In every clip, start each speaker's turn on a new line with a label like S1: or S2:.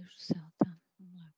S1: Deus do céu, tá. Vamos lá.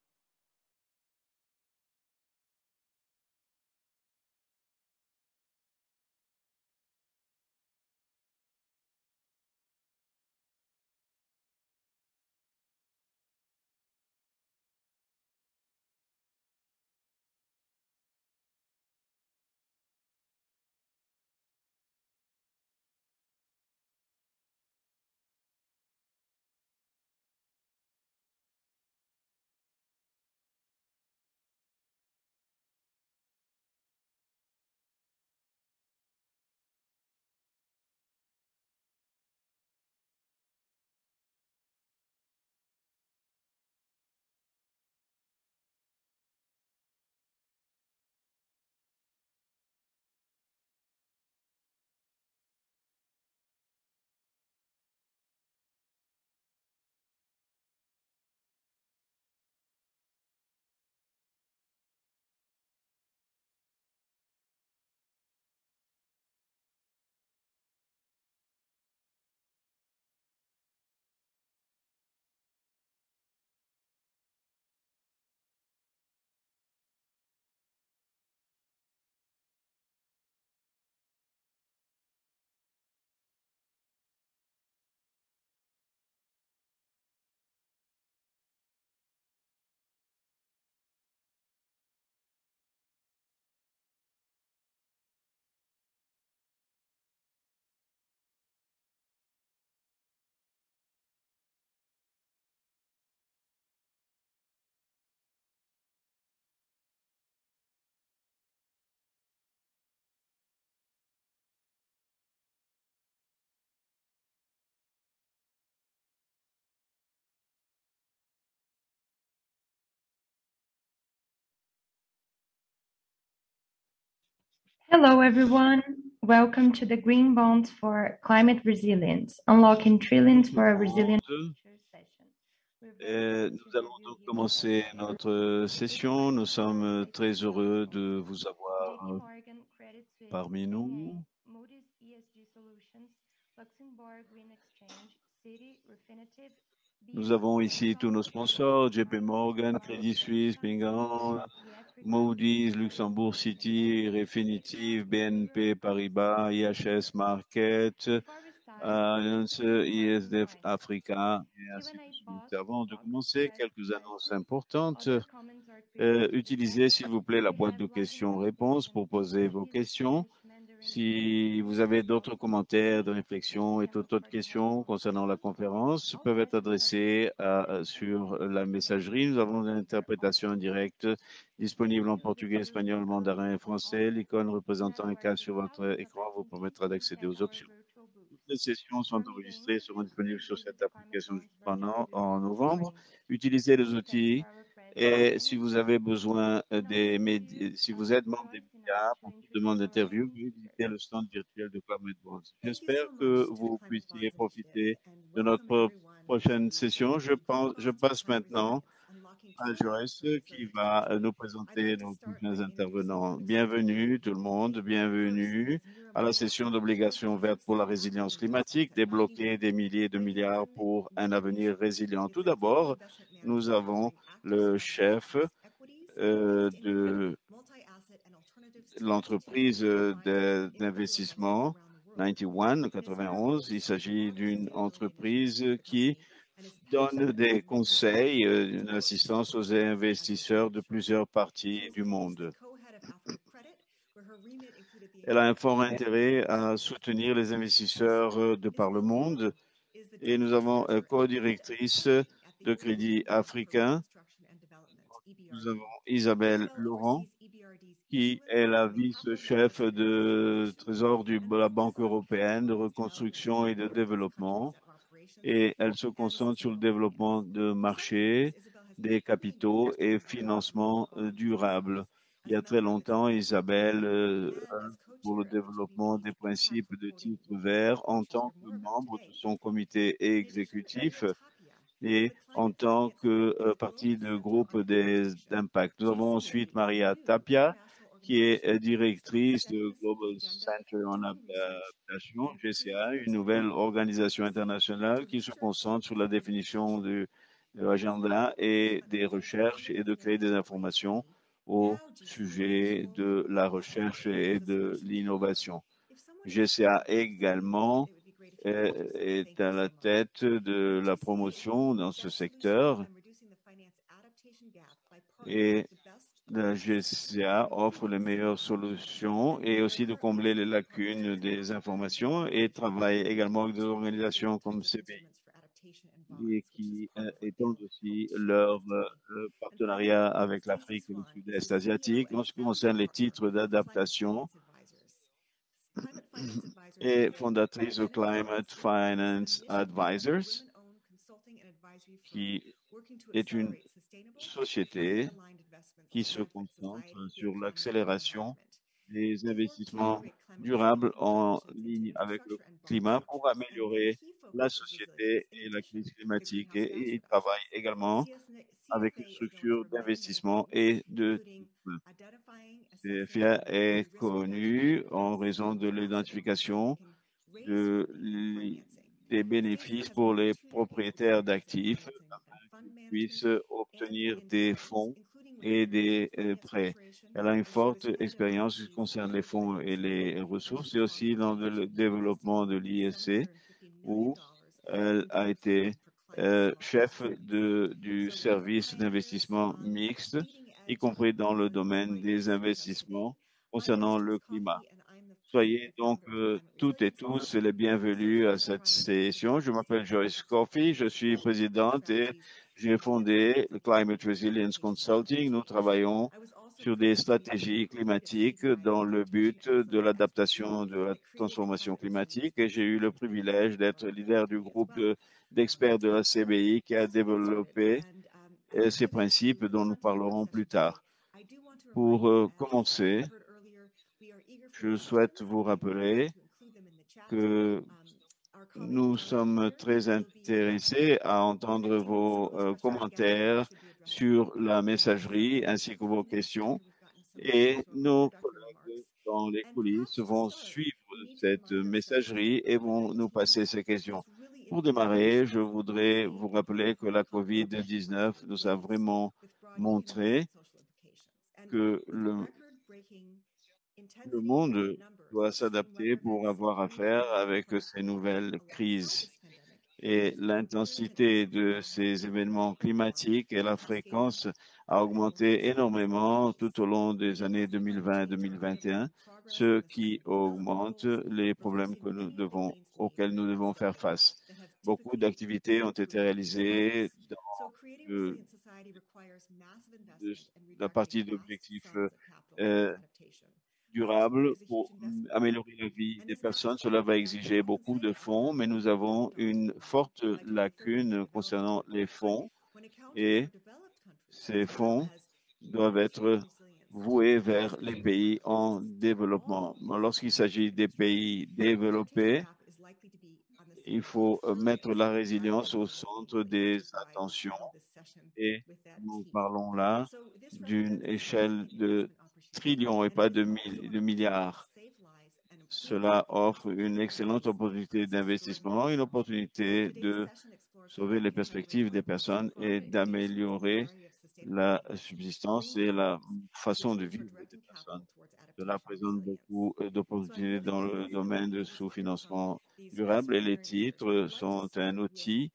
S2: Hello, everyone. Welcome to the Green Bonds for Climate Resilience, Unlocking Trillions for a Resilient Future session.
S3: Nous allons donc commencer notre session. Nous sommes très heureux de vous avoir parmi nous.
S2: Moody's ESG Solutions, Luxembourg Green Exchange, Citi, Refinitiv,
S3: Nous avons ici tous nos sponsors, JP Morgan, Crédit Suisse, Pingan, Moody's, Luxembourg City, Refinitiv, BNP Paribas, IHS Market, Allianz, ISDF Africa, et ainsi de suite. Avant de commencer, quelques annonces importantes. Utilisez s'il vous plaît la boîte de questions-réponses pour poser vos questions. Si vous avez d'autres commentaires, de réflexions et toute autre questions concernant la conférence, peuvent être adressés sur la messagerie. Nous avons une interprétation en direct disponible en portugais, espagnol, mandarin et français. L'icône représentant un cas sur votre écran vous permettra d'accéder aux options. Toutes les sessions sont enregistrées et seront disponibles sur cette application en novembre. Utilisez les outils et si vous avez besoin des médias, si vous êtes membre des médias pour toute demande d'interview, veuillez visiter le stand virtuel de Climate Bonds. J'espère que vous puissiez profiter de notre prochaine session. Je passe maintenant à Joyce qui va nous présenter nos prochains intervenants. Bienvenue tout le monde, bienvenue à la session d'obligations vertes pour la résilience climatique, débloquer des milliers de milliards pour un avenir résilient. Tout d'abord, nous avons le chef de l'entreprise d'investissement 91. Il s'agit d'une entreprise qui donne des conseils, une assistance aux investisseurs de plusieurs parties du monde. Elle a un fort intérêt à soutenir les investisseurs de par le monde et nous avons une co-directrice de Crédit Africain. Nous avons Isabelle Laurent, qui est la vice-chef de trésor de la Banque européenne de reconstruction et de développement. Et elle se concentre sur le développement de marchés, des capitaux et financement durable. Il y a très longtemps, Isabelle pour le développement des principes de titres verts en tant que membre de son comité exécutif et en tant que partie du groupe d'impact. Nous avons ensuite Maria Tapia, qui est directrice de Global Center on Adaptation, GCA, une nouvelle organisation internationale qui se concentre sur la définition de l'agenda et des recherches et de créer des informations au sujet de la recherche et de l'innovation. GCA également est à la tête de la promotion dans ce secteur et la GCA offre les meilleures solutions et aussi de combler les lacunes des informations et travaille également avec des organisations comme CBI et qui étendent aussi leur partenariat avec l'Afrique et le Sud-Est asiatique. En ce qui concerne les titres d'adaptation, et fondatrice de Climate Finance Advisors, qui est une société qui se concentre sur l'accélération des investissements durables en ligne avec le climat pour améliorer la société et la crise climatique. Et il travaille également avec une structure d'investissement et de type. CFIA est connu en raison de l'identification de, des bénéfices pour les propriétaires d'actifs puissent obtenir des fonds et des prêts. Elle a une forte expérience qui concerne les fonds et les ressources et aussi dans le développement de l'ISC où elle a été chef du service d'investissement mixte, y compris dans le domaine des investissements concernant le climat. Soyez donc toutes et tous les bienvenus à cette session. Je m'appelle Joyce Coffey, je suis présidente et j'ai fondé le Climate Resilience Consulting. Nous travaillons sur des stratégies climatiques dans le but de l'adaptation de la transformation climatique et j'ai eu le privilège d'être leader du groupe d'experts de la CBI qui a développé ces principes dont nous parlerons plus tard. Pour commencer, je souhaite vous rappeler que nous sommes très intéressés à entendre vos commentaires sur la messagerie ainsi que vos questions et nos collègues dans les coulisses vont suivre cette messagerie et vont nous passer ces questions. Pour démarrer, je voudrais vous rappeler que la COVID-19 nous a vraiment montré que le monde doit s'adapter pour avoir affaire avec ces nouvelles crises. Et l'intensité de ces événements climatiques et la fréquence a augmenté énormément tout au long des années 2020 et 2021, ce qui augmente les problèmes auxquels nous devons faire face. Beaucoup d'activités ont été réalisées dans la partie d'objectifs durable pour améliorer la vie des personnes. Cela va exiger beaucoup de fonds, mais nous avons une forte lacune concernant les fonds et ces fonds doivent être voués vers les pays en développement. Lorsqu'il s'agit des pays développés, il faut mettre la résilience au centre des attentions et nous parlons là d'une échelle de trillions et pas de milliards. Cela offre une excellente opportunité d'investissement, une opportunité de sauver les perspectives des personnes et d'améliorer la subsistance et la façon de vivre des personnes. Cela présente beaucoup d'opportunités dans le domaine de sous-financement durable et les titres sont un outil.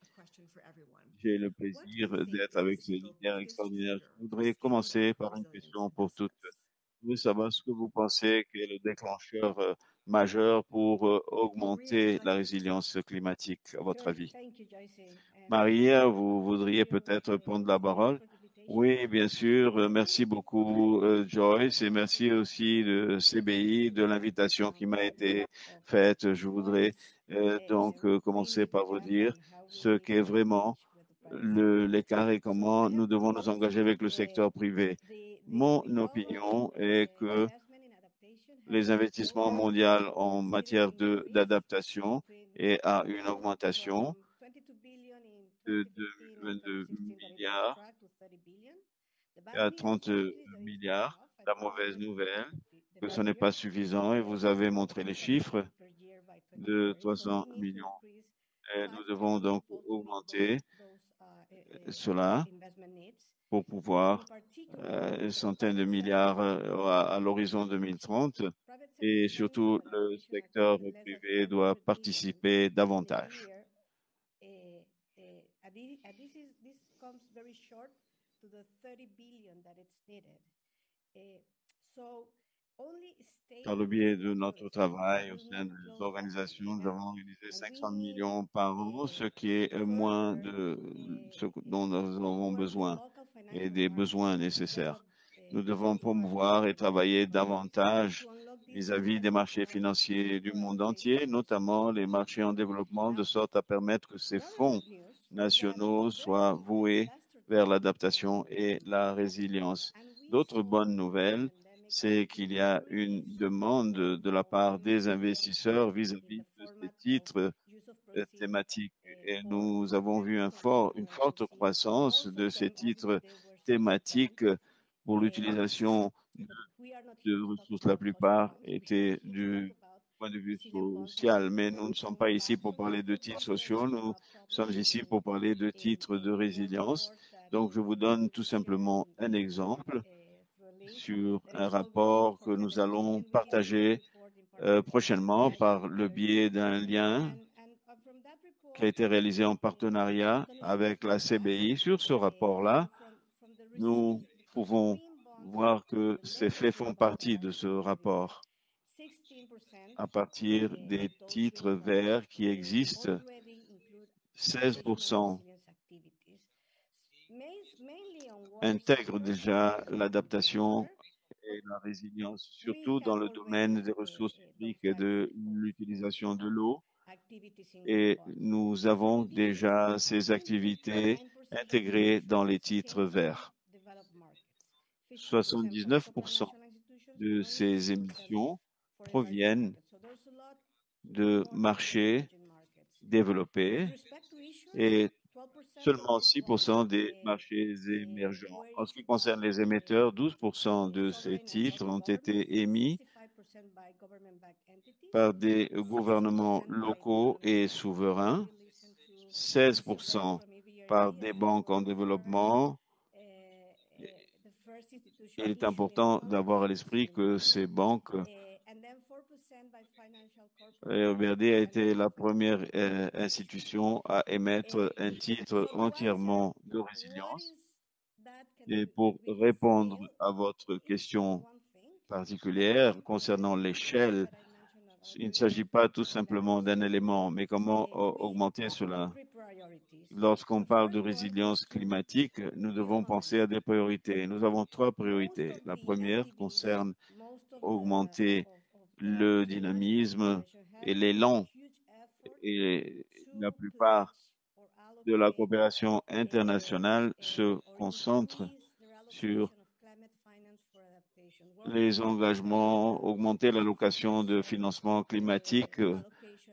S3: J'ai le plaisir d'être avec ces leaders extraordinaires. Je voudrais commencer par une question pour toutes. Je voudrais savoir ce que vous pensez qu'est le déclencheur majeur pour augmenter la résilience climatique, à votre avis. Maria, vous voudriez peut-être prendre la parole? Oui, bien sûr. Merci beaucoup, Joyce, et merci aussi de CBI de l'invitation qui m'a été faite. Je voudrais donc commencer par vous dire ce qu'est vraiment l'écart et comment nous devons nous engager avec le secteur privé. Mon opinion est que les investissements mondiaux en matière d'adaptation et à une augmentation de 22 milliards à 30 milliards. La mauvaise nouvelle, que ce n'est pas suffisant et vous avez montré les chiffres de 300 millions. Et nous devons donc augmenter cela pour pouvoir centaines de milliards à l'horizon 2030 et surtout le secteur privé doit participer davantage. Par le biais de notre travail au sein des organisations, nous avons réalisé 500 millions par an, ce qui est moins de ce dont nous avons besoin et des besoins nécessaires. Nous devons promouvoir et travailler davantage vis-à-vis des marchés financiers du monde entier, notamment les marchés en développement, de sorte à permettre que ces fonds nationaux soient voués vers l'adaptation et la résilience. D'autres bonnes nouvelles, c'est qu'il y a une demande de la part des investisseurs vis-à-vis de ces titres thématiques. Et nous avons vu une forte croissance de ces titres thématiques pour l'utilisation de ressources. La plupart étaient du point de vue social, mais nous ne sommes pas ici pour parler de titres sociaux, nous sommes ici pour parler de titres de résilience. Donc, je vous donne tout simplement un exemple sur un rapport que nous allons partager prochainement par le biais d'un lien qui a été réalisé en partenariat avec la CBI. Sur ce rapport-là, nous pouvons voir que ces faits font partie de ce rapport. À partir des titres verts qui existent, 16% intègrent déjà l'adaptation et la résilience, surtout dans le domaine des ressources hydriques et de l'utilisation de l'eau. Et nous avons déjà ces activités intégrées dans les titres verts. 79% de ces émissions proviennent de marchés développés et seulement 6% des marchés émergents. En ce qui concerne les émetteurs, 12% de ces titres ont été émis par des gouvernements locaux et souverains, 16% par des banques en développement. Il est important d'avoir à l'esprit que ces banques, EBRD a été la première institution à émettre un titre entièrement de résilience. Et pour répondre à votre question particulière concernant l'échelle, il ne s'agit pas tout simplement d'un élément, mais comment augmenter cela. Lorsqu'on parle de résilience climatique, nous devons penser à des priorités. Nous avons 3 priorités. La première concerne augmenter le dynamisme et l'élan. Et la plupart de la coopération internationale se concentre sur les engagements, augmenter l'allocation de financement climatique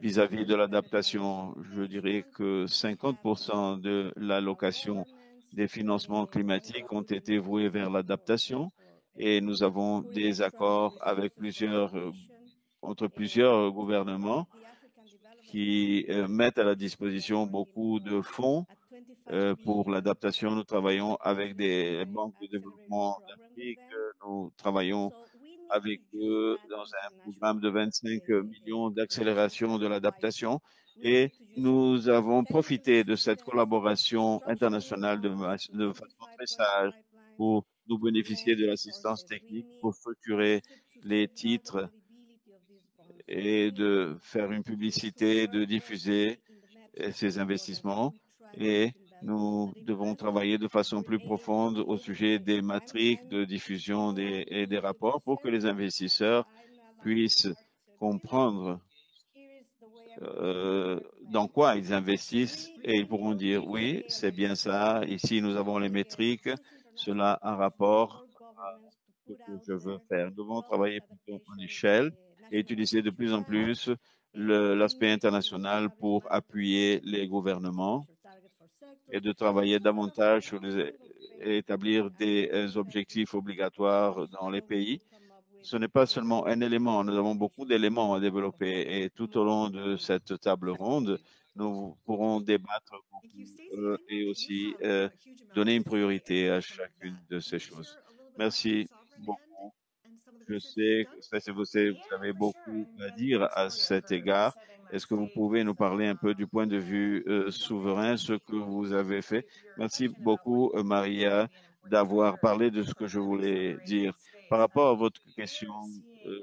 S3: vis-à-vis de l'adaptation. Je dirais que 50% de l'allocation des financements climatiques ont été voués vers l'adaptation et nous avons des accords avec entre plusieurs gouvernements qui mettent à la disposition beaucoup de fonds pour l'adaptation. Nous travaillons avec des banques de développement d'Afrique. Nous travaillons avec eux dans un programme de 25 millions d'accélération de l'adaptation et nous avons profité de cette collaboration internationale de façon très sage pour nous bénéficier de l'assistance technique pour structurer les titres et de faire une publicité, de diffuser ces investissements. Et nous devons travailler de façon plus profonde au sujet des métriques de diffusion et des rapports pour que les investisseurs puissent comprendre dans quoi ils investissent et ils pourront dire oui, c'est bien ça, ici nous avons les métriques, cela a un rapport à ce que je veux faire. Nous devons travailler plutôt en échelle et utiliser de plus en plus l'aspect international pour appuyer les gouvernements et de travailler davantage sur établir des objectifs obligatoires dans les pays. Ce n'est pas seulement un élément, nous avons beaucoup d'éléments à développer et tout au long de cette table ronde, nous pourrons débattre beaucoup et aussi donner une priorité à chacune de ces choses. Merci beaucoup. Je sais que vous avez beaucoup à dire à cet égard. Est-ce que vous pouvez nous parler un peu du point de vue souverain, ce que vous avez fait? Merci beaucoup, Maria, d'avoir parlé de ce que je voulais dire. Par rapport à votre question, euh,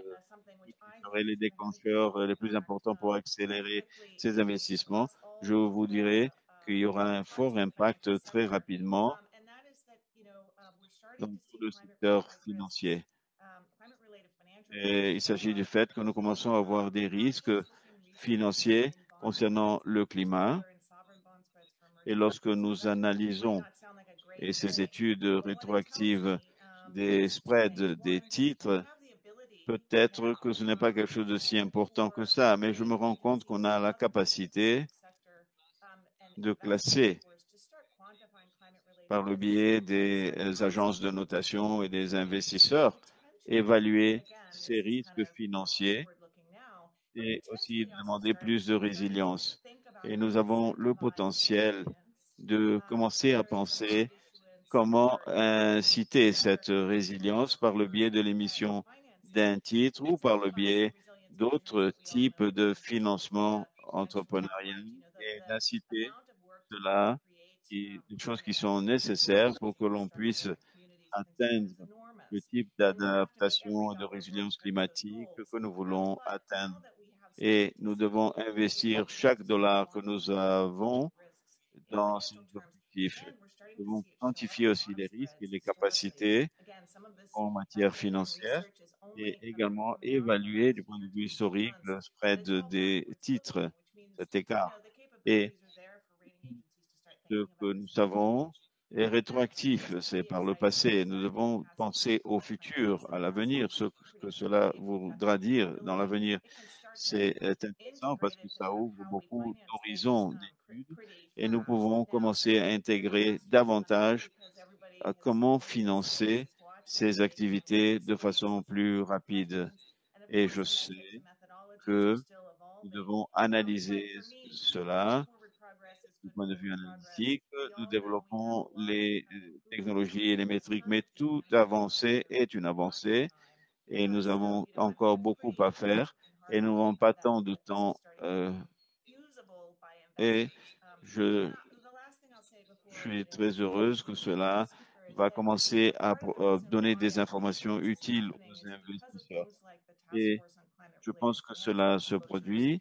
S3: quels seraient les déclencheurs les plus importants pour accélérer ces investissements, je vous dirais qu'il y aura un fort impact très rapidement dans tout le secteur financier. Et il s'agit du fait que nous commençons à avoir des risques financiers concernant le climat. Et lorsque nous analysons et ces études rétroactives des spreads des titres, peut-être que ce n'est pas quelque chose de si important que ça, mais je me rends compte qu'on a la capacité de classer par le biais des agences de notation et des investisseurs, évaluer ces risques financiers et aussi demander plus de résilience. Et nous avons le potentiel de commencer à penser comment inciter cette résilience par le biais de l'émission d'un titre ou par le biais d'autres types de financement entrepreneurial et d'inciter cela et des choses qui sont nécessaires pour que l'on puisse atteindre le type d'adaptation et de résilience climatique que nous voulons atteindre. Et nous devons investir chaque dollar que nous avons dans ces objectifs. Nous devons quantifier aussi les risques et les capacités en matière financière et également évaluer du point de vue historique le spread des titres, cet écart. Et ce que nous savons est rétroactif, c'est par le passé. Nous devons penser au futur, à l'avenir, ce que cela voudra dire dans l'avenir. C'est intéressant parce que ça ouvre beaucoup d'horizons d'études et nous pouvons commencer à intégrer davantage à comment financer ces activités de façon plus rapide. Et je sais que nous devons analyser cela du point de vue analytique. Nous développons les technologies et les métriques, mais toute avancée est une avancée et nous avons encore beaucoup à faire et nous n'avons pas tant de temps. Et je suis très heureuse que cela va commencer à donner des informations utiles aux investisseurs. Et je pense que cela se produit.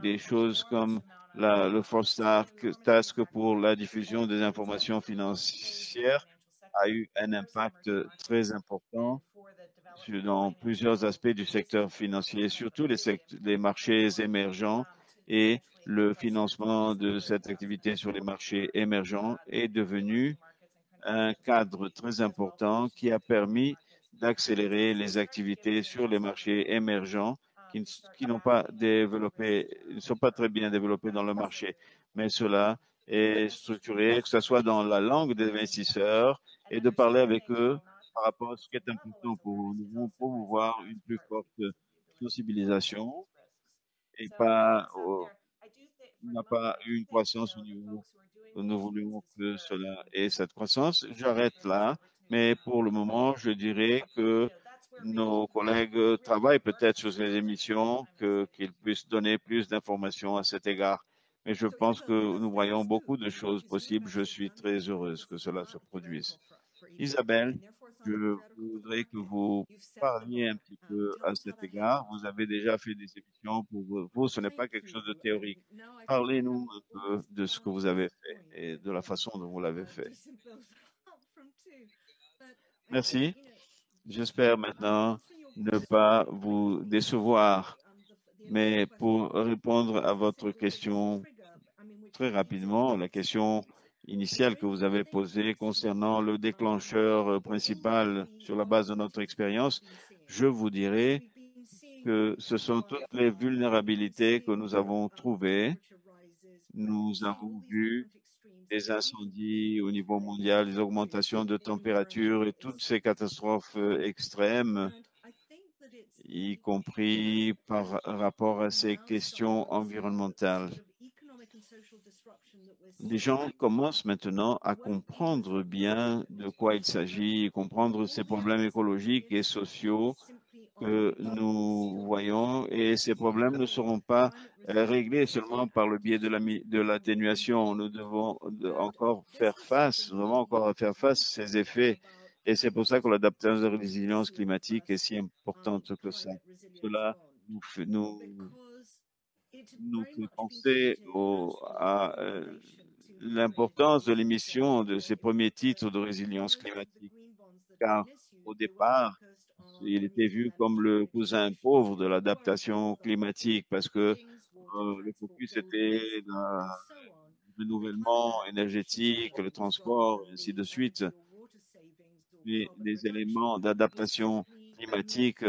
S3: Des choses comme le Force Task pour la diffusion des informations financières a eu un impact très important dans plusieurs aspects du secteur financier, surtout les marchés émergents et le financement de cette activité sur les marchés émergents est devenu un cadre très important qui a permis d'accélérer les activités sur les marchés émergents qui n'ont pas développé, ne sont pas très bien développés dans le marché. Mais cela est structuré, que ce soit dans la langue des investisseurs et de parler avec eux par rapport à ce qui est important pour nous. Nous devons promouvoir une plus forte sensibilisation et pas, on n'a pas eu une croissance au niveau nous voulions que cela ait cette croissance. J'arrête là, mais pour le moment, je dirais que nos collègues travaillent peut-être sur ces émissions, qu'ils puissent donner plus d'informations à cet égard. Mais je pense que nous voyons beaucoup de choses possibles. Je suis très heureuse que cela se produise. Isabelle, je voudrais que vous parliez un petit peu à cet égard. Vous avez déjà fait des émissions pour vous, ce n'est pas quelque chose de théorique. Parlez-nous un peu de ce que vous avez fait et de la façon dont vous l'avez fait. Merci. J'espère maintenant ne pas vous décevoir, mais pour répondre à votre question très rapidement, la question initiale que vous avez posée concernant le déclencheur principal sur la base de notre expérience, je vous dirais que ce sont toutes les vulnérabilités que nous avons trouvées. Nous avons vu des incendies au niveau mondial, des augmentations de température et toutes ces catastrophes extrêmes, y compris par rapport à ces questions environnementales. les gens commencent maintenant à comprendre bien de quoi il s'agit, comprendre ces problèmes écologiques et sociaux que nous voyons, et ces problèmes ne seront pas réglés seulement par le biais de l'atténuation. Nous devons encore faire face, nous devons encore faire face à ces effets, et c'est pour ça que l'adaptation de la résilience climatique est si importante que ça. Cela nous fait penser à l'importance de l'émission de ces premiers titres de résilience climatique, car au départ, il était vu comme le cousin pauvre de l'adaptation climatique parce que le focus était dans le renouvellement énergétique, le transport, et ainsi de suite. Mais les éléments d'adaptation climatique,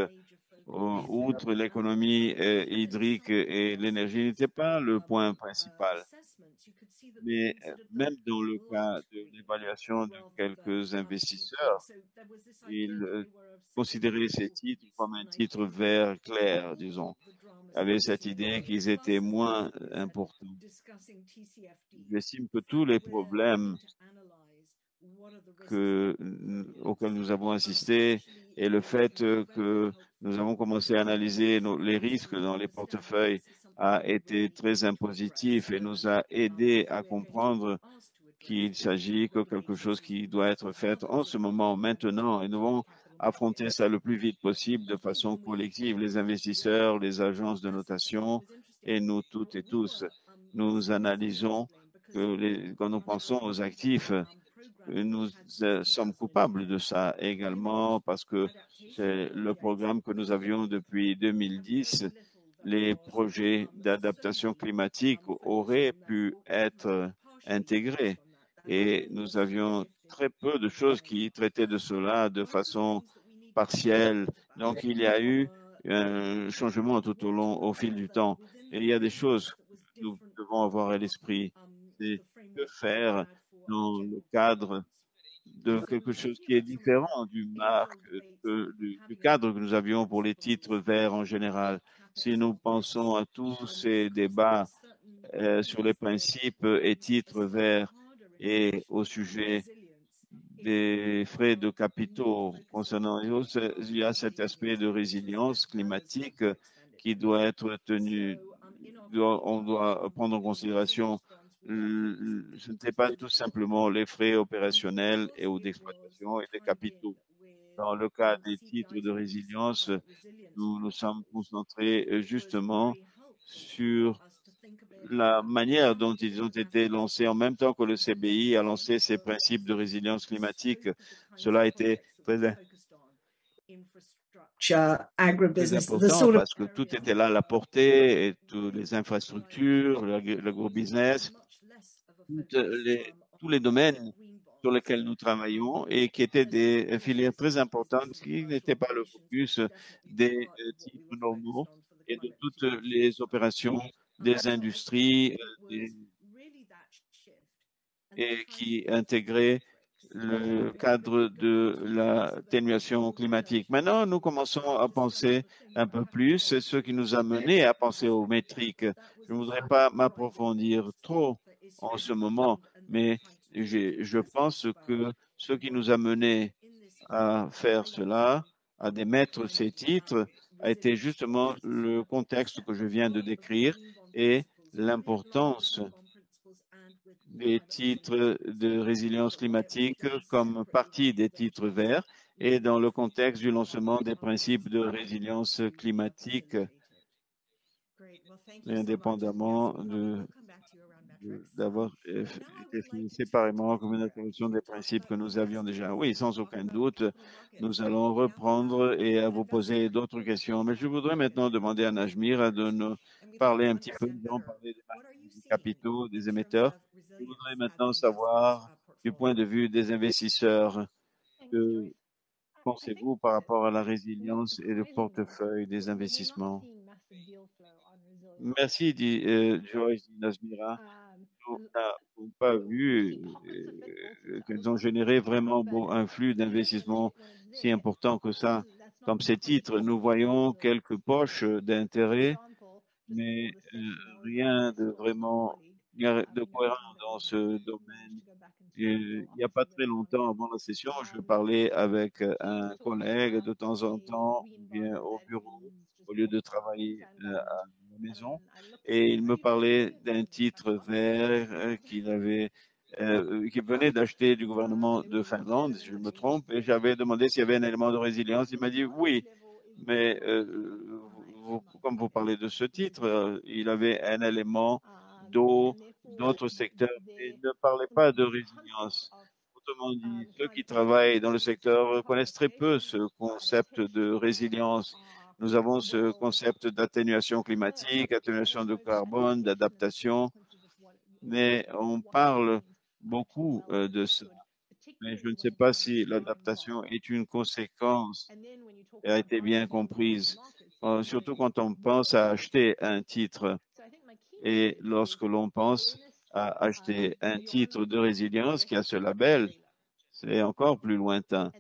S3: outre l'économie hydrique et l'énergie, n'étaient pas le point principal. Mais même dans le cas de l'évaluation de quelques investisseurs, ils considéraient ces titres comme un titre vert clair, disons, avec cette idée qu'ils étaient moins importants. J'estime que tous les problèmes auxquels nous avons assisté et le fait que nous avons commencé à analyser les risques dans les portefeuilles a été très impositif et nous a aidé à comprendre qu'il s'agit que quelque chose qui doit être fait en ce moment, maintenant, et nous devons affronter ça le plus vite possible de façon collective, les investisseurs, les agences de notation et nous toutes et tous. Nous analysons quand nous pensons aux actifs, nous sommes coupables de ça également parce que c'est le programme que nous avions depuis 2010. Les projets d'adaptation climatique auraient pu être intégrés et nous avions très peu de choses qui traitaient de cela de façon partielle. Donc, il y a eu un changement tout au fil du temps. Et il y a des choses que nous devons avoir à l'esprit. C'est que faire dans le cadre de quelque chose qui est différent du cadre que nous avions pour les titres verts en général. Si nous pensons à tous ces débats sur les principes et titres verts et au sujet des frais de capitaux concernant, il y a cet aspect de résilience climatique qui doit être tenu, on doit prendre en considération. Ce n'était pas tout simplement les frais opérationnels et ou d'exploitation et des capitaux. Dans le cas des titres de résilience, nous nous sommes concentrés justement sur la manière dont ils ont été lancés en même temps que le CBI a lancé ses principes de résilience climatique. Cela a été très important parce que tout était là à la portée, et toutes les infrastructures, l'agro-business, tous les domaines sur lesquels nous travaillons et qui étaient des filières très importantes qui n'étaient pas le focus des titres normaux et de toutes les opérations des industries et qui intégraient le cadre de l'atténuation climatique. Maintenant, nous commençons à penser un peu plus, c'est ce qui nous a mené à penser aux métriques. Je ne voudrais pas m'approfondir trop en ce moment, mais je pense que ce qui nous a mené à faire cela, à démettre ces titres, a été justement le contexte que je viens de décrire et l'importance des titres de résilience climatique comme partie des titres verts et dans le contexte du lancement des principes de résilience climatique, indépendamment d'avoir été fait séparément comme une interruption des principes que nous avions déjà. Oui, sans aucun doute, nous allons reprendre et à vous poser d'autres questions. Mais je voudrais maintenant demander à Najmir de nous parler un petit peu, nous allons parler des capitaux, des émetteurs. Je voudrais maintenant savoir, du point de vue des investisseurs, que pensez-vous par rapport à la résilience et le portefeuille des investissements? Merci, dit Joyce Nazmira. Nous n'avons pas vu qu'elles ont généré vraiment un flux d'investissement si important que ça. Comme ces titres, nous voyons quelques poches d'intérêt, mais rien de vraiment il y a de cohérent dans ce domaine. Il n'y a pas très longtemps avant la session, je parlais avec un collègue. De temps en temps, on vient au bureau au lieu de travailler à la maison. Et il me parlait d'un titre vert qu'il venait d'acheter du gouvernement de Finlande, si je me trompe. Et j'avais demandé s'il y avait un élément de résilience. Il m'a dit oui, mais comme vous parlez de ce titre, il avait un élément d'eau, d'autres secteurs, et ne parlait pas de résilience. Autrement dit, ceux qui travaillent dans le secteur connaissent très peu ce concept de résilience. Nous avons ce concept d'atténuation climatique, atténuation de carbone, d'adaptation, mais on parle beaucoup de ça. Mais je ne sais pas si l'adaptation est une conséquence et a été bien comprise, surtout quand on pense à acheter un titre. Et lorsque l'on pense à acheter un titre de résilience qui a ce label, c'est encore plus lointain.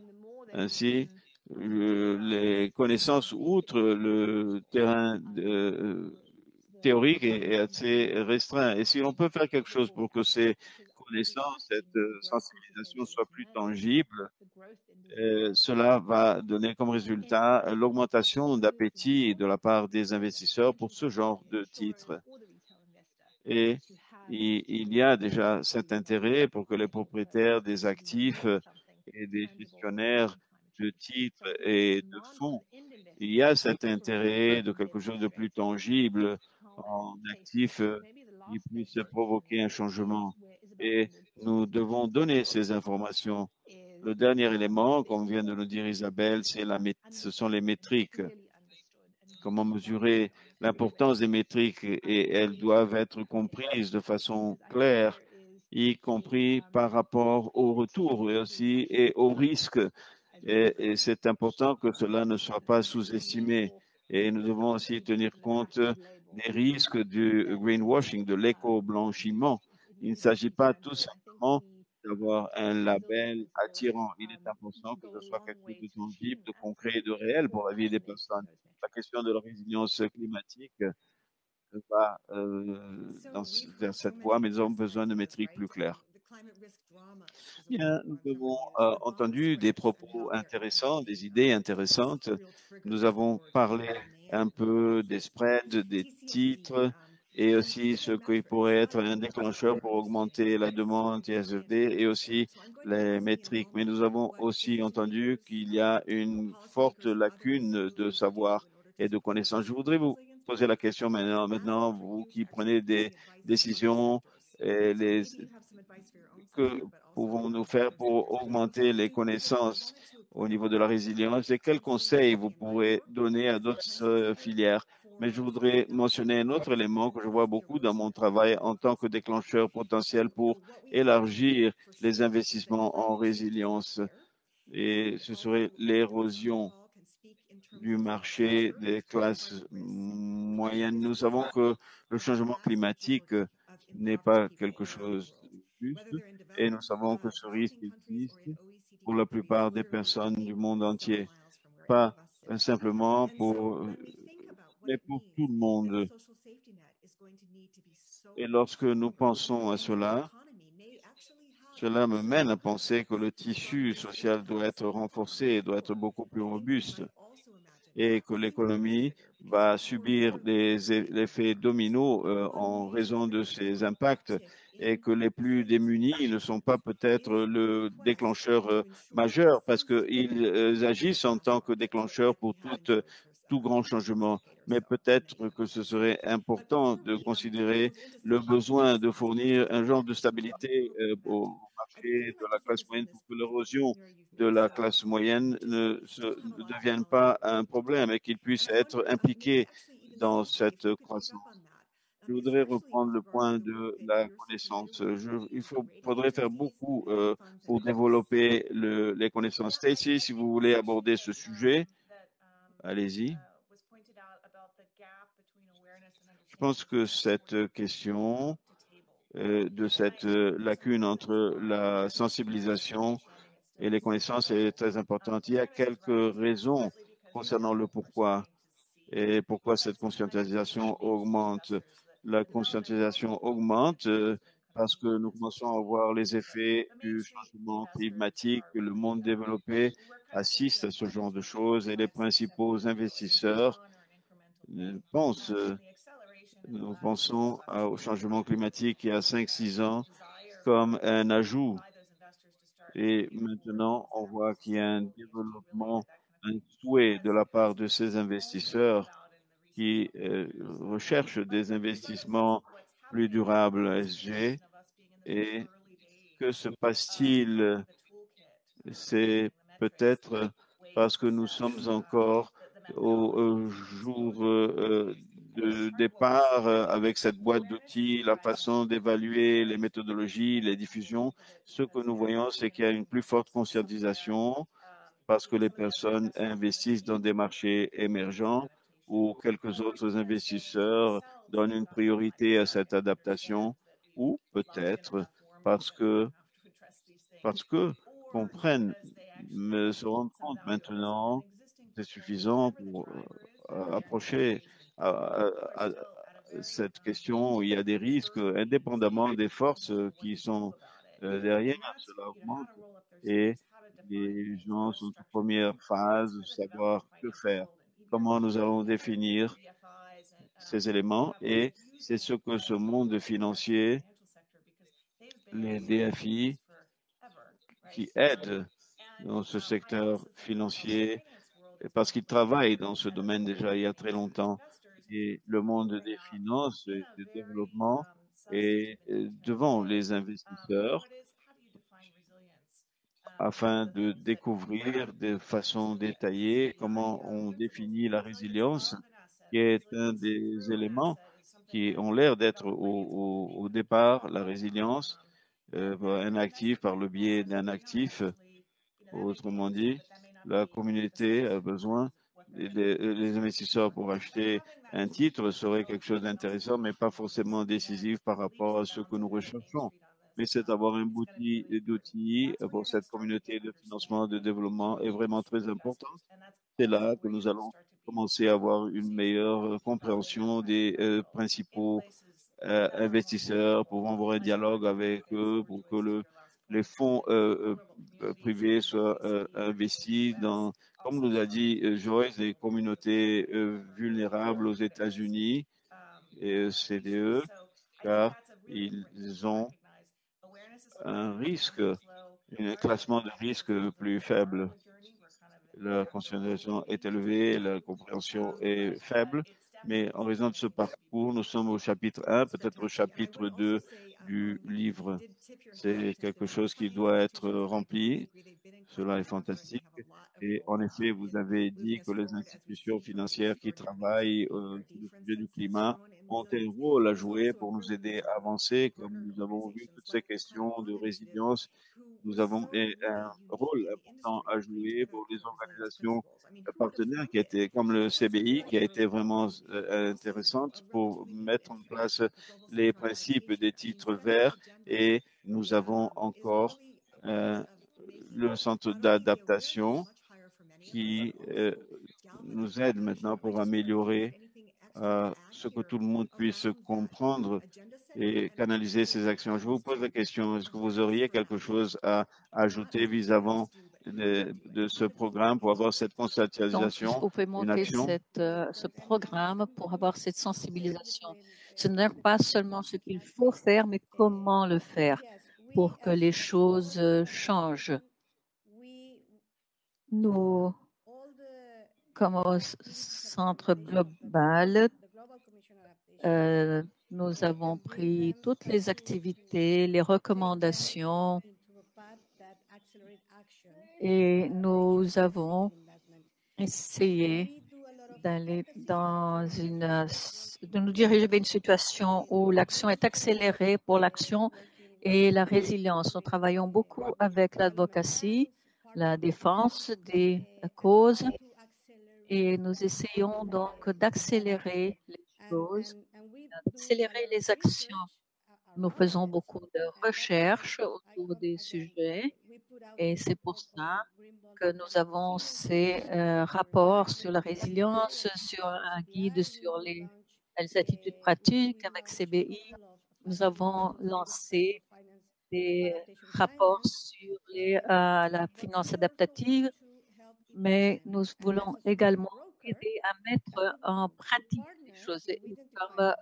S3: Ainsi, les connaissances outre le terrain théorique est assez restreint. Et si on peut faire quelque chose pour que ces connaissances, cette sensibilisation soit plus tangible, cela va donner comme résultat l'augmentation d'appétit de la part des investisseurs pour ce genre de titres. Et il y a déjà cet intérêt pour que les propriétaires des actifs et des gestionnaires de titres et de fonds, il y a cet intérêt de quelque chose de plus tangible en actifs qui puisse provoquer un changement. Et nous devons donner ces informations. Le dernier élément, comme vient de nous dire Isabelle, ce sont les métriques. Comment mesurer l'importance des métriques et elles doivent être comprises de façon claire, y compris par rapport au retour et aussi et au risque. Et c'est important que cela ne soit pas sous-estimé. Et nous devons aussi tenir compte des risques du greenwashing, de l'éco-blanchiment. Il ne s'agit pas tout simplement d'avoir un label attirant. Il est important que ce soit quelque chose de tangible, de concret et de réel pour la vie des personnes. La question de la résilience climatique va vers cette voie, mais nous avons besoin de métriques plus claires. Bien, nous avons entendu des propos intéressants, des idées intéressantes. Nous avons parlé un peu des spreads, des titres et aussi ce qui pourrait être un déclencheur pour augmenter la demande TSFD et aussi les métriques. Mais nous avons aussi entendu qu'il y a une forte lacune de savoir et de connaissances. Je voudrais vous poser la question maintenant vous qui prenez des décisions et que pouvons-nous faire pour augmenter les connaissances au niveau de la résilience et quels conseils vous pourrez donner à d'autres filières? Mais je voudrais mentionner un autre élément que je vois beaucoup dans mon travail en tant que déclencheur potentiel pour élargir les investissements en résilience. Et ce serait l'érosion du marché des classes moyennes. Nous savons que le changement climatique n'est pas quelque chose de juste et nous savons que ce risque existe pour la plupart des personnes du monde entier, pas simplement mais pour tout le monde. Et lorsque nous pensons à cela, cela me mène à penser que le tissu social doit être renforcé et doit être beaucoup plus robuste et que l'économie va subir des effets dominos en raison de ces impacts et que les plus démunis ne sont pas peut-être le déclencheur majeur parce qu'ils agissent en tant que déclencheur pour tout grand changement. Mais peut-être que ce serait important de considérer le besoin de fournir un genre de stabilité au marché de la classe moyenne pour que l'érosion de la classe moyenne ne devienne pas un problème et qu'ils puissent être impliqués dans cette croissance. Je voudrais reprendre le point de la connaissance. Faudrait faire beaucoup pour développer les connaissances. Stacy, si vous voulez aborder ce sujet, allez-y. Je pense que cette question de cette lacune entre la sensibilisation et les connaissances est très importante. Il y a quelques raisons concernant le pourquoi et pourquoi cette conscientisation augmente. la conscientisation augmente parce que nous commençons à voir les effets du changement climatique, que le monde développé assiste à ce genre de choses et les principaux investisseurs pensent, nous pensons au changement climatique il y a 5-6 ans comme un ajout. Et maintenant, on voit qu'il y a un développement, un souhait de la part de ces investisseurs qui recherchent des investissements plus durables SG. Et que se passe-t-il? C'est peut-être parce que nous sommes encore au jour de départ avec cette boîte d'outils, la façon d'évaluer les méthodologies, les diffusions. Ce que nous voyons, c'est qu'il y a une plus forte conscientisation parce que les personnes investissent dans des marchés émergents ou quelques autres investisseurs donnent une priorité à cette adaptation ou peut-être parce que comprennent, mais se rendent compte maintenant, c'est suffisant pour approcher à, à- à cette question où il y a des risques indépendamment des forces qui sont derrière, cela augmente et les gens sont en première phase de savoir que faire, comment nous allons définir ces éléments et c'est ce que ce monde financier, les DFI qui aident dans ce secteur financier parce qu'ils travaillent dans ce domaine déjà il y a très longtemps. Et le monde des finances et du développement est devant les investisseurs afin de découvrir de façon détaillée comment on définit la résilience, qui est un des éléments qui ont l'air d'être au départ la résilience, un actif par le biais d'un actif. Autrement dit, la communauté a besoin, les investisseurs pour acheter un titre serait quelque chose d'intéressant, mais pas forcément décisif par rapport à ce que nous recherchons. Mais c'est avoir un outil d'outils pour cette communauté de financement, de développement est vraiment très important. C'est là que nous allons commencer à avoir une meilleure compréhension des principaux investisseurs, pouvons avoir un dialogue avec eux pour que les fonds privés soient investis dans, comme nous a dit Joyce, des communautés vulnérables aux États-Unis et CDE, car ils ont un risque, un classement de risque plus faible. La concentration est élevée, la compréhension est faible, mais en raison de ce parcours, nous sommes au chapitre 1, peut-être au chapitre 2 du livre. C'est quelque chose qui doit être rempli. Cela est fantastique. Et en effet, vous avez dit que les institutions financières qui travaillent sur le sujet du climat ont un rôle à jouer pour nous aider à avancer, comme nous avons vu toutes ces questions de résilience. Nous avons un rôle important à jouer pour les organisations partenaires qui étaient comme le CBI, qui a été vraiment intéressante pour mettre en place les principes des titres verts et nous avons encore euh, le centre d'adaptation qui nous aide maintenant pour améliorer ce que tout le monde puisse comprendre et canaliser ses actions. Je vous pose la question, est-ce que vous auriez quelque chose à ajouter vis-à-vis de ce programme pour avoir cette
S1: Donc,
S3: conscientisation,
S1: vous pouvez
S3: une
S1: monter
S3: action?
S1: ce programme pour avoir cette sensibilisation. Ce n'est pas seulement ce qu'il faut faire, mais comment le faire pour que les choses changent. Nous, comme au centre global, nous avons pris toutes les activités, les recommandations et nous avons essayé de nous diriger vers une situation où l'action est accélérée pour l'action et la résilience. Nous travaillons beaucoup avec l'advocacy, la défense des causes et nous essayons donc d'accélérer les choses, d'accélérer les actions. Nous faisons beaucoup de recherches autour des sujets et c'est pour ça que nous avons ces rapports sur la résilience, sur un guide sur les les attitudes pratiques avec CBI. Nous avons lancé des rapports sur la finance adaptative, mais nous voulons également aider à mettre en pratique les choses. Et comme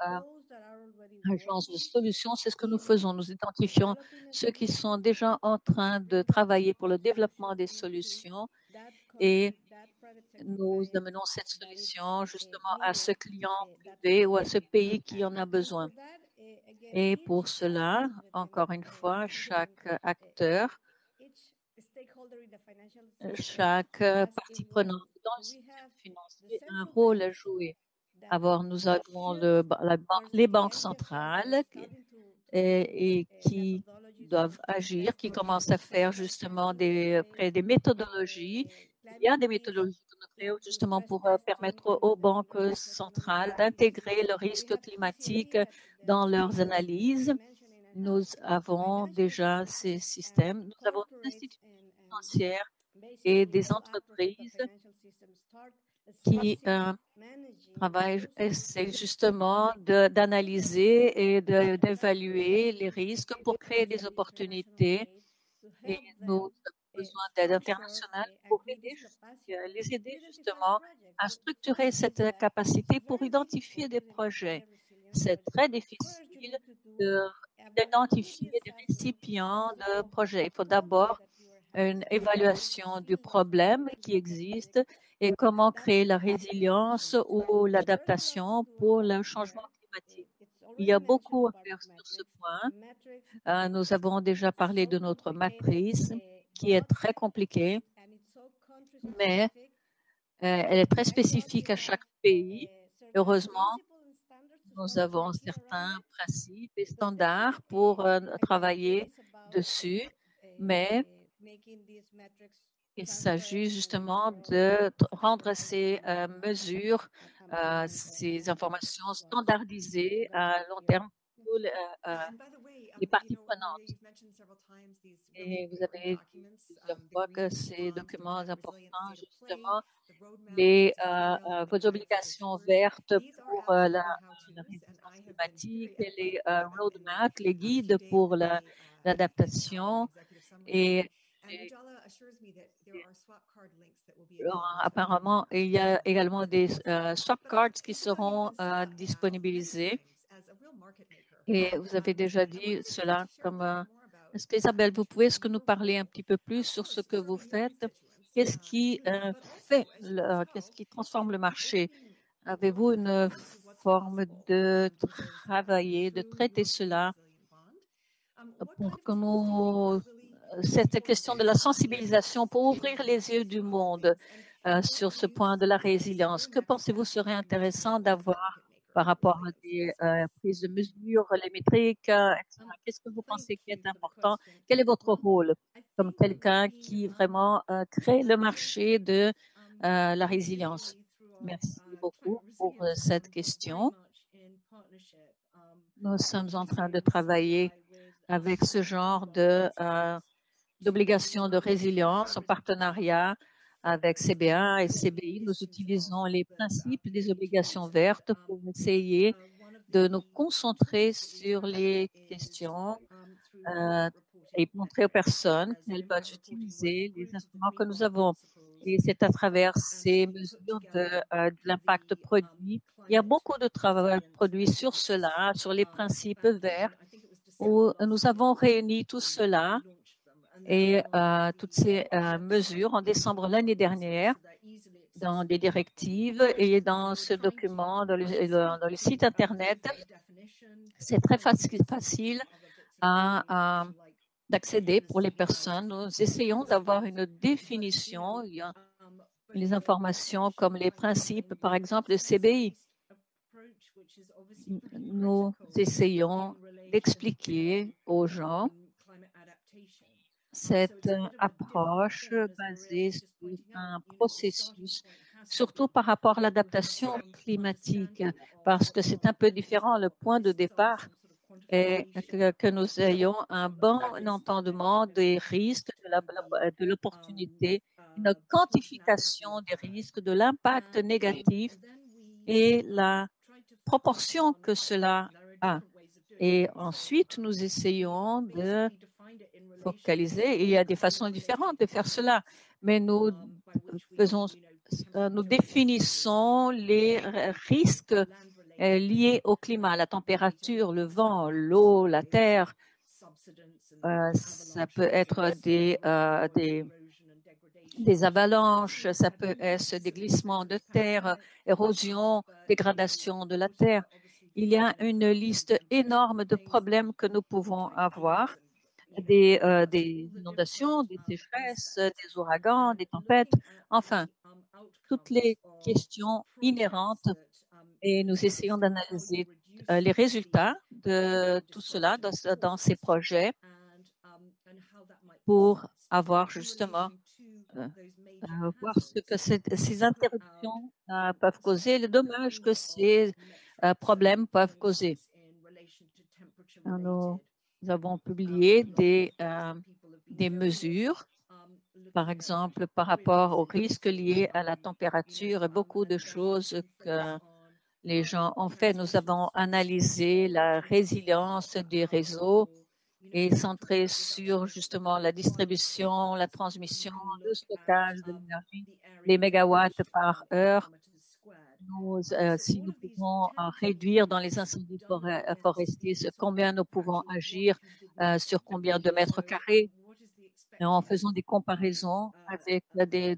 S1: agence de solutions, c'est ce que nous faisons. Nous identifions ceux qui sont déjà en train de travailler pour le développement des solutions et nous amenons cette solution justement à ce client privé ou à ce pays qui en a besoin. Et pour cela, encore une fois, chaque acteur, chaque partie prenante dans le système financier a un rôle à jouer. Alors, nous avons les banques centrales et qui doivent agir, qui commencent à faire justement des méthodologies. Il y a des méthodologies que nous créons justement pour permettre aux banques centrales d'intégrer le risque climatique dans leurs analyses. Nous avons déjà ces systèmes. Nous avons des institutions financières et des entreprises qui essaient justement d'analyser et d'évaluer les risques pour créer des opportunités. Et nous avons besoin d'aide internationale pour les aider justement à structurer cette capacité pour identifier des projets. C'est très difficile d'identifier des récipients de projets. Il faut d'abord une évaluation du problème qui existe et comment créer la résilience ou l'adaptation pour le changement climatique. Il y a beaucoup à faire sur ce point. Nous avons déjà parlé de notre matrice qui est très compliquée, mais elle est très spécifique à chaque pays. Heureusement, nous avons certains principes et standards pour travailler dessus, mais il s'agit justement de rendre ces mesures, ces informations standardisées à long terme pour les parties prenantes. Et vous avez dit plusieurs fois que ces documents importants, justement, vos obligations vertes pour la résilience climatique, et les roadmaps, les guides pour l'adaptation et apparemment, il y a également des swap cards qui seront disponibilisés. Et vous avez déjà dit cela comme... Est-ce qu'Isabelle, est-ce que nous parler un petit peu plus sur ce que vous faites? Qu'est-ce qui qu'est-ce qui transforme le marché? Avez-vous une forme de travailler, de traiter cela pour que cette question de la sensibilisation pour ouvrir les yeux du monde sur ce point de la résilience. Que pensez-vous serait intéressant d'avoir par rapport à des prises de mesures, les métriques, etc. Qu'est-ce que vous pensez qui est important? Quel est votre rôle comme quelqu'un qui vraiment crée le marché de la résilience? Merci beaucoup pour cette question. Nous sommes en train de travailler avec ce genre d'obligations de résilience en partenariat avec CB1 et CBI. Nous utilisons les principes des obligations vertes pour essayer de nous concentrer sur les questions et montrer aux personnes qu'elles peuvent utiliser les instruments que nous avons. Et c'est à travers ces mesures de l'impact produit. Il y a beaucoup de travail produit sur cela, sur les principes verts, où nous avons réuni tout cela et toutes ces mesures en décembre l'année dernière dans des directives et dans ce document, dans le site Internet. C'est très facile d'accéder pour les personnes. Nous essayons d'avoir une définition. Il y a les informations comme les principes, par exemple, de CBI. Nous essayons d'expliquer aux gens cette approche basée sur un processus, surtout par rapport à l'adaptation climatique, parce que c'est un peu différent. Le point de départ est que nous ayons un bon entendement des risques, de l'opportunité, une quantification des risques, de l'impact négatif et la proportion que cela a. Et ensuite, nous essayons de focaliser. Il y a des façons différentes de faire cela, mais nous définissons les risques liés au climat, la température, le vent, l'eau, la terre. Ça peut être des avalanches, ça peut être des glissements de terre, érosion, dégradation de la terre. Il y a une liste énorme de problèmes que nous pouvons avoir, des inondations, des sécheresses, des ouragans, des tempêtes, enfin, toutes les questions inhérentes, et nous essayons d'analyser les résultats de tout cela dans ces projets pour avoir justement voir ce que ces interruptions peuvent causer, le dommage que ces problèmes peuvent causer. Nous avons publié des mesures, par exemple, par rapport aux risques liés à la température et beaucoup de choses que les gens ont fait. Nous avons analysé la résilience des réseaux et centré sur justement la distribution, la transmission, le stockage de l'énergie, les mégawatts par heure. Si nous pouvons réduire dans les incendies forestiers, combien nous pouvons agir sur combien de mètres carrés, en faisant des comparaisons avec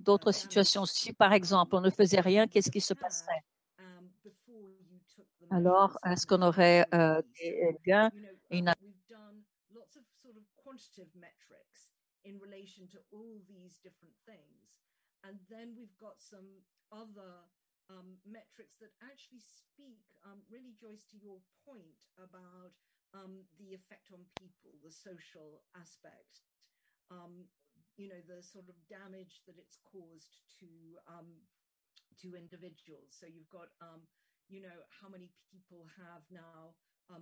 S1: d'autres situations. Si, par exemple, on ne faisait rien, qu'est-ce qui se passerait? Alors, est-ce qu'on aurait des gains et une
S4: lots of sort of quantitative metrics in relation to all these different things. And then we've got some other metrics that actually speak, really, Joyce, to your point about the effect on people, the social aspect, the sort of damage that it's caused to individuals. So you've got, how many people have now